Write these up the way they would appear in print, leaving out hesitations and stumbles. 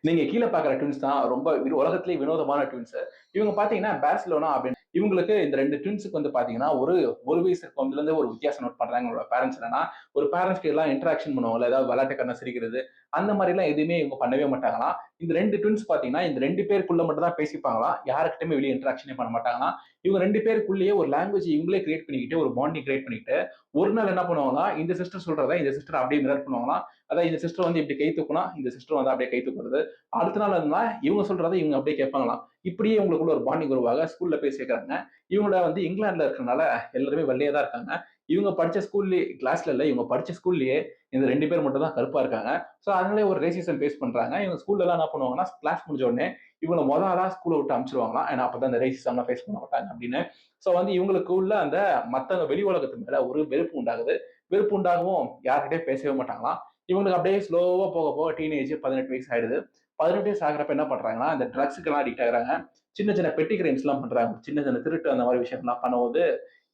நீங்க கீழ பார்க்குற ட்வின்ஸ் தான் ரொம்ப உலகத்திலேயே வினோதமான ட்வின்ஸ். இவங்க பார்த்தீங்கன்னா, பார்சிலோனா அப்படின்னு இவங்களுக்கு இந்த 2 ட்வின்ஸ்க்கு வந்து பார்த்தீங்கன்னா, ஒரு 1 வயசு இருக்கும்லேருந்து ஒரு வித்தியாசம் நோட் பண்றாங்க இவங்களோட பேரன்ட்ஸ் என்னன்னா, ஒரு பேரன்ட்ஸ் கிட்டலாம் இன்டராக்ஷன் பண்ணுவாங்கல்ல, ஏதாவது விளையாட்டுக்காரனா சிரிக்கிறது, அந்த மாரிலாம் எதுவுமே இவங்க பண்ணவே மாட்டாங்களாம். இந்த 2 ட்வின்ஸ் பார்த்தீங்கன்னா, இந்த 2 பேருக்குள்ள மட்டும் தான் பேசிப்பாங்களாம். யாருகிட்டயுமே வெளிய இன்டராக்ஷனே பண்ண மாட்டாங்களாம். இவங்க 2 பேருக்குள்ளேயே ஒரு லாங்குவேஜ் இவங்களே கிரியேட் பண்ணிக்கிட்டு, ஒரு பாண்டிங் கிரியேட் பண்ணிக்கிட்டு, ஒரு நாள் என்ன பண்ணுவாங்கன்னா, இந்த சிஸ்டர் சொல்றத இந்த சிஸ்டர் அப்படியே மிரர் பண்ணுவாங்களாம். அதான் இந்த சிஸ்டர் வந்து இப்படி கை தூக்குனா, இந்த சிஸ்டர் வந்து அப்படியே கை தூக்குறது. அடுத்த நாள் என்னன்னா, இவங்க சொல்றத இவங்க அப்படியே கேட்பாங்களாம். இப்படியே இவங்களுக்குள்ள ஒரு பாண்டிங் உருவாக ஸ்கூல்ல போய் சேர்க்கறாங்க. இவங்கள வந்து இங்கிலாந்துல இருக்கறனால எல்லாருமே வெள்ளையா தான் இருக்காங்க. இவங்க படிச்ச ஸ்கூல்லயே கிளாஸ்ல இல்ல, இவங்க படிச்ச ஸ்கூல்லயே இந்த 2 பேர் மட்டும் தான் கருப்பா இருக்காங்க. சோ அதனாலே ஒரு ரேசிசம் ஃபேஸ் பண்றாங்க. இவங்க ஸ்கூல்லலாம் என்ன பண்ணுவாங்கன்னா, கிளாஸ் முடிஞ்ச உடனே இவங்கள மொத ஆளா ஸ்கூல விட்டு அனுப்பிச்சுருவாங்களாம். ஏன்னா அப்பதான் இந்த ரேசிசம்லாம் ஃபேஸ் பண்ண மாட்டாங்க அப்படின்னு. சோ வந்து இவங்களுக்கு உள்ள அந்த மத்த வெளி உலகத்து மேல ஒரு வெறுப்பு உண்டாகுது. வெறுப்பு உண்டாகவும் யார்கிட்டயும் பேசவே மாட்டாங்களாம். இவங்களுக்கு அப்படியே ஸ்லோவா போக போக டீனேஜ் 18 வயசு ஆயிடுது. 18 வயசு ஆகுறப்ப என்ன பண்றாங்கன்னா, இந்த ட்ரக்ஸுக்கெல்லாம் அடிக்ட் ஆகுறாங்க. சின்ன சின்ன பெட்டி கிரைம்ஸ்லாம் பண்றாங்க. சின்ன சின்ன திருட்டு அந்த மாரி விஷயம்லாம் பண்ணும்போது,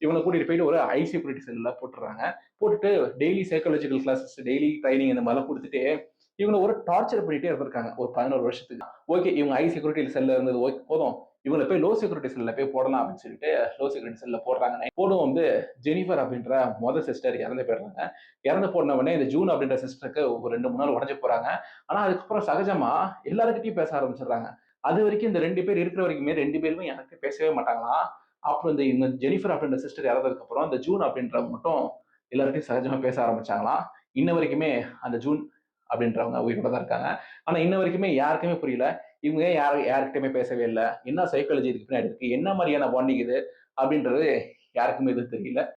இவங்கள கூட்டிட்டு போயிட்டு ஒரு ஹை செக்யூரிட்டி செல்ல போட்டுர்றாங்க. போட்டுட்டு daily psychological classes, daily training இந்த மாரிலாம் குடுத்துட்டு, இவங்கள ஒரு டார்ச்சர் பண்ணிட்டே இருந்திருக்காங்க. ஒரு 11 வருஷத்துக்கு. ஓகே, இவங்க ஹை செக்யூரிட்டி செல்ல இருந்தது போதும். இவங்கள போய் லோ செக்யூரிட்டி செல்ல போய் போடலாம் அப்படின்னு சொல்லிட்டு, லோ செக்யூரிட்டி செல்ல போடுறாங்க. போடும் வந்து ஜெனிஃபர் அப்படின்ற சிஸ்டர் இறந்து போயிடுறாங்க. இறந்து போன உடனே இந்த ஜூன் அப்படின்ற சிஸ்டருக்கு ஒரு 2, 3 நாள் உடைஞ்சு போறாங்க. ஆனா அதுக்கப்புறம் சகஜமா எல்லார்கிட்டயும் பேச ஆரம்பிச்சுடுறாங்க. அது வரைக்கும் இந்த 2 பேர் இருக்கிற வரைக்குமே 2 பேருமே யார்கிட்டயும் பேசவே மாட்டாங்களாம். அப்புறம் இந்த ஜெனிஃபர் அப்படின்ற சிஸ்டர் இறந்ததுக்கு அப்புறம் இந்த ஜூன் அப்படின்றவங்க மட்டும் எல்லார்கிட்டயும் சகஜமா பேச ஆரம்பிச்சாங்களாம். இன்ன வரைக்குமே அந்த ஜூன் அப்படின்றவங்க உயிரோட தான் இருக்காங்க. ஆனா இன்ன வரைக்குமே யாருக்குமே புரியல. இவங்க ஏன் யார்கிட்டயுமே பேசவே இல்ல. என்ன சைக்காலஜி இதுக்கு பின்னாடி இருக்கு? என்ன மாரியான பாண்டிங் இது? அப்படின்றது யாருக்குமே எதுவும் தெரியல.